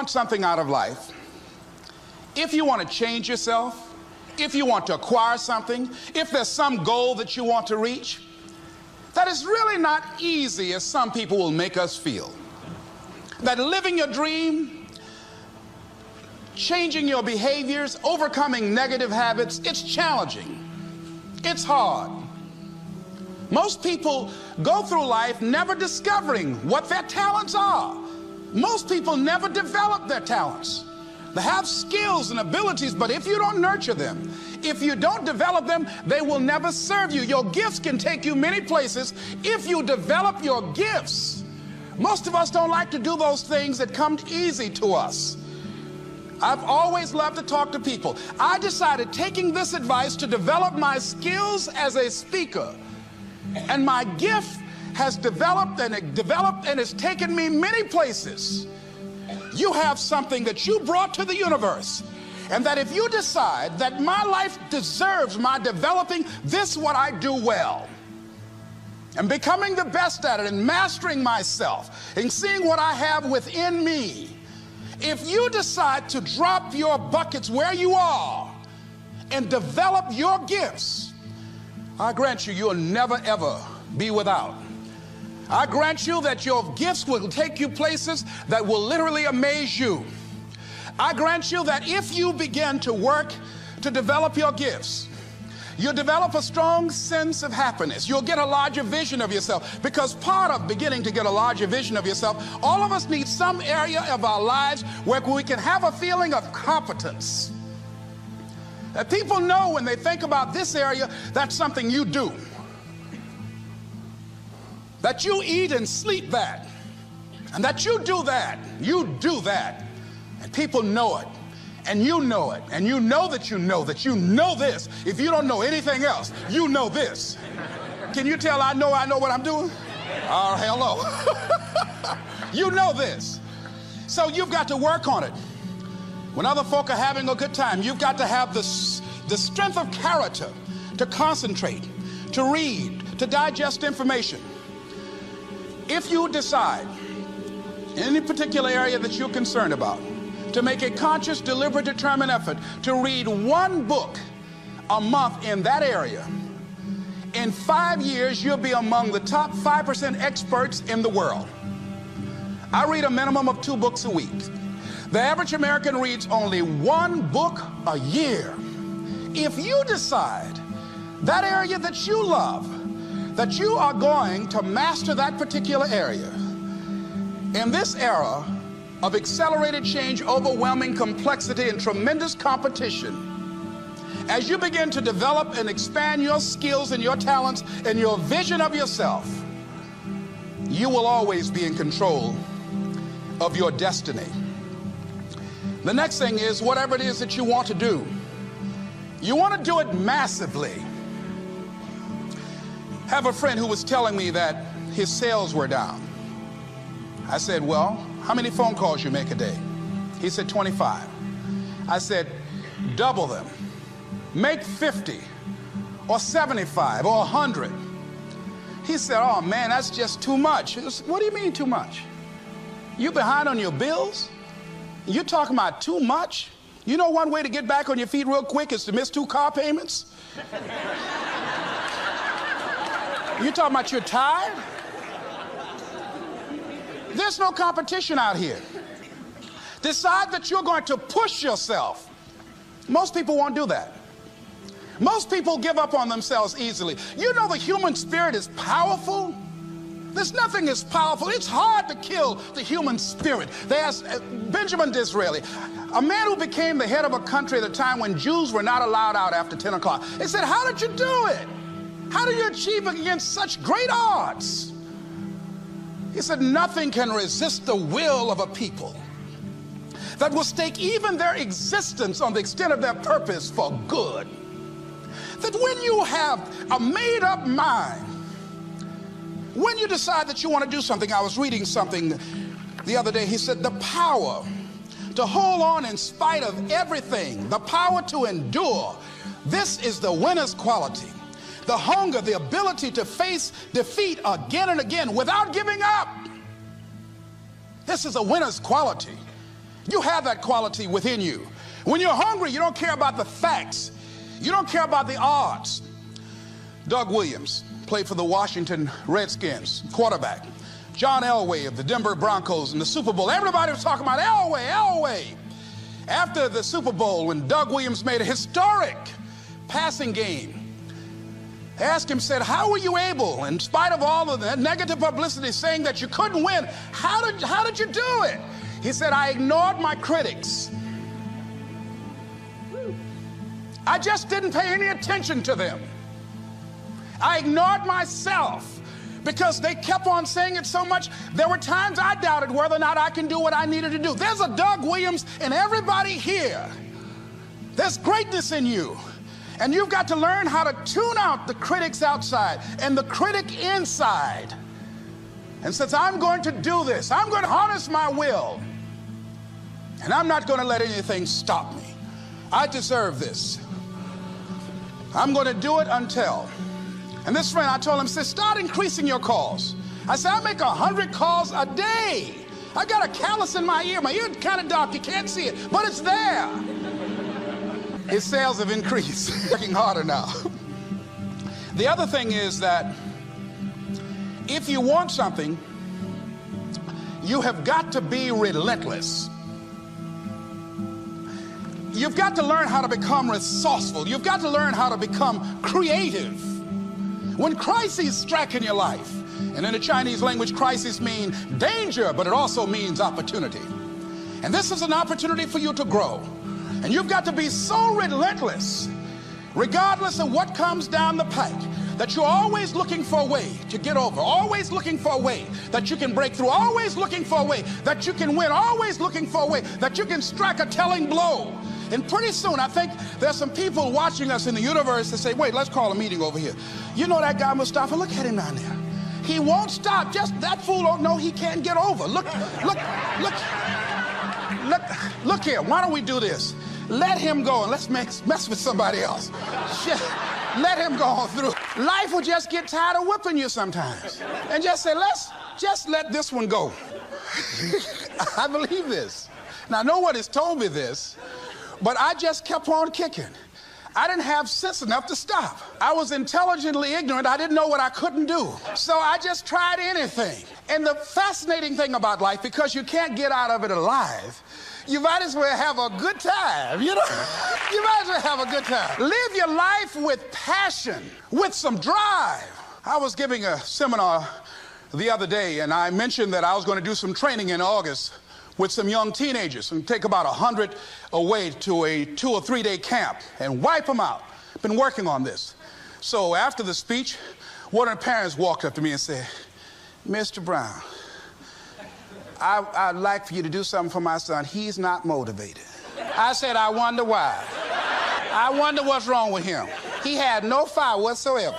want something out of life, if you want to change yourself, if you want to acquire something, if there's some goal that you want to reach, that is really not easy as some people will make us feel. That living your dream, changing your behaviors, overcoming negative habits, it's challenging. It's hard. Most people go through life never discovering what their talents are. Most people never develop their talents. They have skills and abilities, but if you don't nurture them, if you don't develop them, they will never serve you. Your gifts can take you many places if you develop your gifts. Most of us don't like to do those things that come easy to us. I've always loved to talk to people. I decided, taking this advice, to develop my skills as a speaker. And my gift has developed and it's taken me many places. You have something that you brought to the universe, and that if you decide that my life deserves my developing this, what I do well, and becoming the best at it, and mastering myself, and seeing what I have within me, if you decide to drop your buckets where you are and develop your gifts, I grant you, you'll never ever be without. I grant you that your gifts will take you places that will literally amaze you. I grant you that if you begin to work to develop your gifts, you'll develop a strong sense of happiness. You'll get a larger vision of yourself, because part of beginning to get a larger vision of yourself, all of us need some area of our lives where we can have a feeling of competence. That people know when they think about this area, that's something you do. That you eat and sleep that, and that you do that, and people know it, and you know it, and you know that you know this. If you don't know anything else, you know this. Can you tell I know what I'm doing? Oh, hello. You know this. So you've got to work on it. When other folk are having a good time, you've got to have the strength of character to concentrate, to read, to digest information. If you decide in any particular area that you're concerned about to make a conscious, deliberate, determined effort to read one book a month in that area, in 5 years you'll be among the top 5% experts in the world. I read a minimum of 2 books a week. The average American reads only 1 book a year. If you decide that area that you love, that you are going to master that particular area, in this era of accelerated change, overwhelming complexity, and tremendous competition, as you begin to develop and expand your skills and your talents and your vision of yourself, you will always be in control of your destiny. The next thing is, whatever it is that you want to do, you want to do it massively. I have a friend who was telling me that his sales were down. I said, well, how many phone calls you make a day? He said, 25. I said, double them. Make 50 or 75 or 100. He said, oh man, that's just too much. What do you mean too much? You behind on your bills? You're talking about too much? You know one way to get back on your feet real quick is to miss 2 car payments? You talking about you're tired? There's no competition out here. Decide that you're going to push yourself. Most people won't do that. Most people give up on themselves easily. You know the human spirit is powerful. There's nothing as powerful. It's hard to kill the human spirit. They asked Benjamin Disraeli, a man who became the head of a country at a time when Jews were not allowed out after 10 o'clock. They said, how did you do it? How do you achieve it against such great odds? He said, nothing can resist the will of a people that will stake even their existence on the extent of their purpose for good. That when you have a made-up mind, when you decide that you want to do something, I was reading something the other day, he said, the power to hold on in spite of everything, the power to endure, this is the winner's quality. The hunger, the ability to face defeat again and again without giving up. This is a winner's quality. You have that quality within you. When you're hungry, you don't care about the facts. You don't care about the odds. Doug Williams played for the Washington Redskins, quarterback. John Elway of the Denver Broncos in the Super Bowl. Everybody was talking about Elway. After the Super Bowl, when Doug Williams made a historic passing game, they asked him, said, how were you able, in spite of all of the negative publicity saying that you couldn't win, how did you do it? He said, I ignored my critics. I just didn't pay any attention to them. I ignored myself because they kept on saying it so much. There were times I doubted whether or not I can do what I needed to do. There's a Doug Williams in everybody here. There's greatness in you. And you've got to learn how to tune out the critics outside and the critic inside. And since I'm going to do this, I'm going to harness my will. And I'm not going to let anything stop me. I deserve this. I'm going to do it until. And this friend, I told him, said, start increasing your calls. I said, I make 100 calls a day. I got a callus in my ear. My ear kind of dark. You can't see it, but it's there. His sales have increased. Working harder now. The other thing is that if you want something, you have got to be relentless. You've got to learn how to become resourceful. You've got to learn how to become creative. When crises strike in your life, and in the Chinese language, crises mean danger, but it also means opportunity. And this is an opportunity for you to grow. And you've got to be so relentless, regardless of what comes down the pike, that you're always looking for a way to get over, always looking for a way that you can break through, always looking for a way that you can win, always looking for a way that you can strike a telling blow. And pretty soon, I think there's some people watching us in the universe that say, wait, let's call a meeting over here. You know that guy Mustafa? Look at him down there. He won't stop. Just that fool don't know he can't get over. Look here. Why don't we do this? Let him go and let's mess with somebody else. Let him go on through. Life will just get tired of whipping you sometimes. And just say, let's just let this one go. I believe this. Now, no one has told me this, but I just kept on kicking. I didn't have sense enough to stop. I was intelligently ignorant. I didn't know what I couldn't do. So I just tried anything. And the fascinating thing about life, because you can't get out of it alive, you might as well have a good time, you know? You might as well have a good time. Live your life with passion, with some drive. I was giving a seminar the other day, and I mentioned that I was going to do some training in August with some young teenagers and take about 100 away to a 2 or 3 day camp and wipe them out. Been working on this. So after the speech, one of the parents walked up to me and said, Mr. Brown, I'd like for you to do something for my son. He's not motivated. I said, I wonder why. I wonder what's wrong with him. He had no fire whatsoever.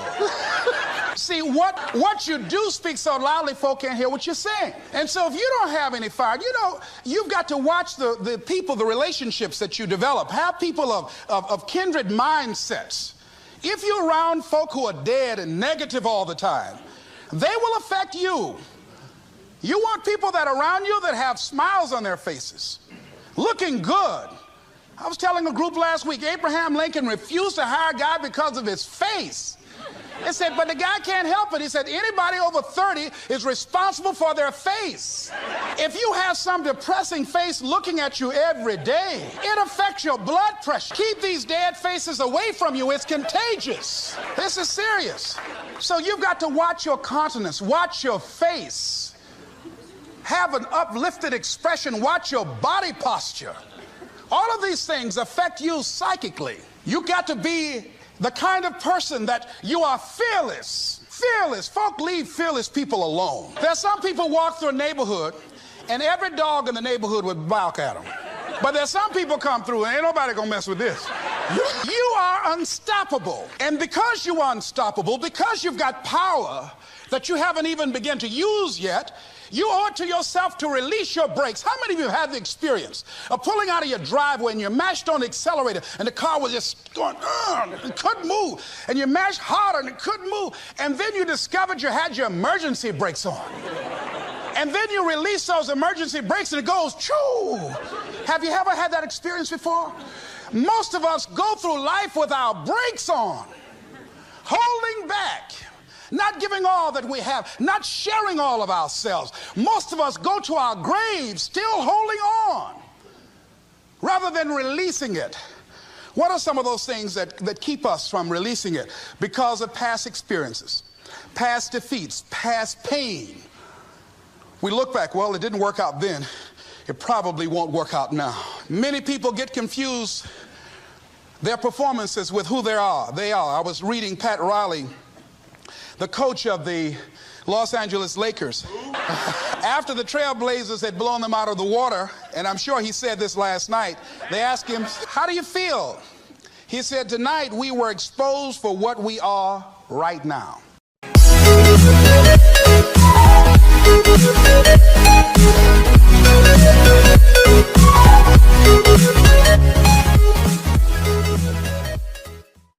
See, what you do speak so loudly, folk can't hear what you're saying. And so if you don't have any fire, you know, you've got to watch the people, the relationships that you develop. Have people of kindred mindsets. If you're around folk who are dead and negative all the time, they will affect you. You want people that are around you that have smiles on their faces, looking good. I was telling a group last week, Abraham Lincoln refused to hire a guy because of his face. He said, but the guy can't help it. He said, anybody over 30 is responsible for their face. If you have some depressing face looking at you every day, it affects your blood pressure. Keep these dead faces away from you. It's contagious. This is serious. So you've got to watch your countenance, watch your face. Have an uplifted expression, watch your body posture. All of these things affect you psychically. You got to be the kind of person that you are fearless. Fearless. Folk leave fearless people alone. There's some people walk through a neighborhood and every dog in the neighborhood would bark at them. But there's some people come through and ain't nobody gonna mess with this. You are unstoppable. And because you are unstoppable, because you've got power that you haven't even begun to use yet, you owe it to yourself to release your brakes. How many of you have the experience of pulling out of your driveway and you mashed on the accelerator and the car was just going, it couldn't move, and you mashed harder and it couldn't move, and then you discovered you had your emergency brakes on. And then you release those emergency brakes and it goes, choo! Have you ever had that experience before? Most of us go through life with our brakes on, holding back, not giving all that we have, not sharing all of ourselves. Most of us go to our graves still holding on rather than releasing it. What are some of those things that keep us from releasing it? Because of past experiences, past defeats, past pain. We look back, well, it didn't work out then. It probably won't work out now. Many people get confused their performances with who they are. I was reading Pat Riley, the coach of the Los Angeles Lakers. After the Trailblazers had blown them out of the water, and I'm sure he said this last night, they asked him, how do you feel? He said, tonight we were exposed for what we are right now.